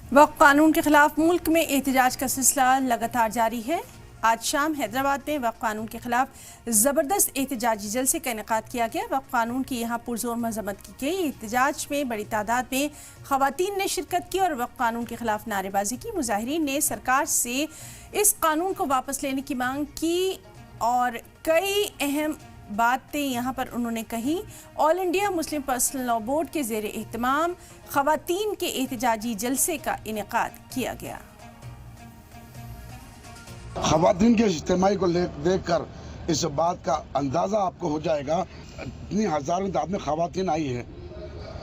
वक्फ कानून के खिलाफ मुल्क में एहतजाज का सिलसिला लगातार जारी है। आज शाम हैदराबाद में वक्फ कानून के खिलाफ ज़बरदस्त एहतजाजी जलसे का इनेकाद किया गया। वक्फ कानून की यहाँ पुरजोर मजम्मत की गई। एहतजाज में बड़ी तादाद में ख़वातीन ने शिरकत की और वक्फ कानून के खिलाफ नारेबाजी की। मुजाहिरीन ने सरकार से इस कानून को वापस लेने की मांग की और कई अहम बातें यहाँ पर उन्होंने कही। All India Muslim personal law board के ज़ेरे एहतमाम ख़वातीन के एहतजाजी जलसे का इनेकाद किया गया। ख़वातीन के इज्तिमाई को देख कर इस बात का अंदाज़ा आपको हो जाएगा, इतनी हज़ारों तादाद में ख़वातीन आई है।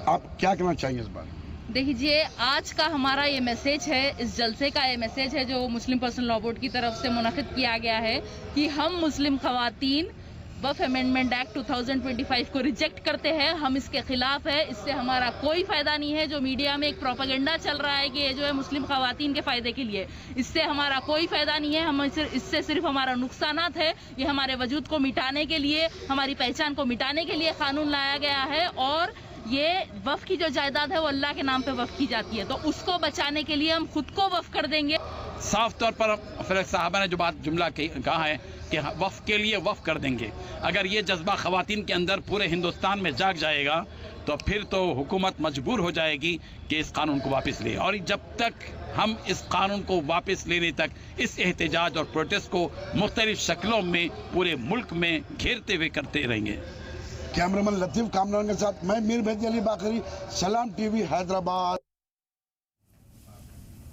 आप क्या कहना चाहेंगे इस बारे में? देखिए, आज का हमारा ये मैसेज है, इस जलसे का ये मैसेज है जो मुस्लिम पर्सनल लॉ बोर्ड की तरफ से मुनक़िद किया गया है कि हम मुस्लिम ख़वातीन वक्फ अमेंडमेंट एक्ट 2025 को रिजेक्ट करते हैं। हम इसके खिलाफ है। इससे हमारा कोई फ़ायदा नहीं है। जो मीडिया में एक प्रोपेगेंडा चल रहा है कि ये जो है मुस्लिम ख़वातीन के फ़ायदे के लिए, इससे हमारा कोई फ़ायदा नहीं है। हम इससे सिर्फ हमारा नुकसानात है। ये हमारे वजूद को मिटाने के लिए, हमारी पहचान को मिटाने के लिए क़ानून लाया गया है और ये वफ़ की जो जायदाद है वो अल्लाह के नाम पे वफ़ की जाती है, तो उसको बचाने के लिए हम खुद को वफ़ कर देंगे। साफ तौर पर फ़रक साहबा ने जो जुमला कहा है कि वफ़ के लिए वफ़ कर देंगे, अगर ये जज्बा ख़वातीन के अंदर पूरे हिंदुस्तान में जाग जाएगा तो फिर तो हुकूमत मजबूर हो जाएगी कि इस कानून को वापस ले। और जब तक हम इस कानून को वापस लेने तक इस एहतजाज और प्रोटेस्ट को मुख्तलिफ शक्लों में पूरे मुल्क में घेरते हुए करते रहेंगे। कैमरामैन लतीफ़ कामरान के साथ मैं मीर मेहदी अली बाकरी, सलाम टीवी, हैदराबाद।